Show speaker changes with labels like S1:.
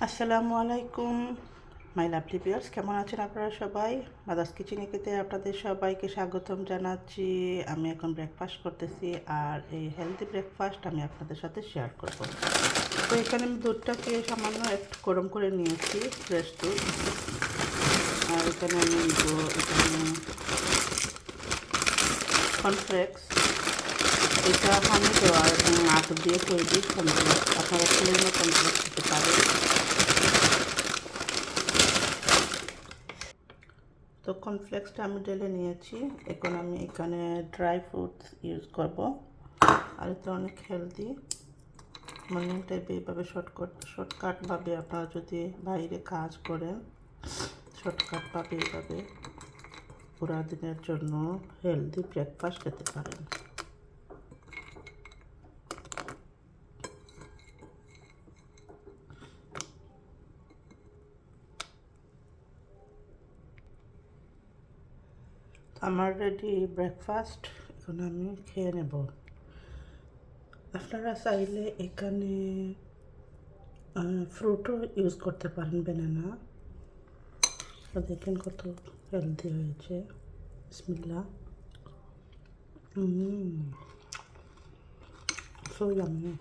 S1: আসসালামু আলাইকুম my lovely viewers, কেমন আছেন আপনারা সবাই? মাদার্স কিচেনেতে আপনাদের সবাইকে স্বাগতম জানাচ্ছি। আমি এখন ব্রেকফাস্ট করতেছি, আর এই হেলদি ব্রেকফাস্ট আমি আপনাদের সাথে শেয়ার করব। তো এখানে আমি দুধটাকে সামান্য একটু গরম করে নিয়েছি, ফ্রেশ দুধ। আর এখানে আমি এখানে কর্নফ্লেক্স, এটা হানি দেওয়া এবং আটা দিয়ে তৈরি কর্নফ্লেক্স। আপনারা প্লেনও কর্নফ্লেক্স দিতে পারেন। তো কর্নফ্লেক্সটা আমি ঢেলে নিয়েছি। এখন আমি এখানে ড্রাই ফ্রুটস ইউজ করব। আর এটা অনেক হেলদি। মর্নিং টাইপে এইভাবে শর্টকাটভাবে আপনারা যদি বাইরে কাজ করেন, শর্টকাটভাবে এইভাবে পুরা দিনের জন্য হেলদি ব্রেকফাস্ট খেতে পারেন। আমার রেডি ব্রেকফাস্ট, এখন আমি খেয়ে নেব। আপনারা চাইলে এখানে ফ্রুটও ইউজ করতে পারেন, ব্যানানা। দেখেন কত হেলদি হয়েছে। বিসমিল্লাহ। So yummy.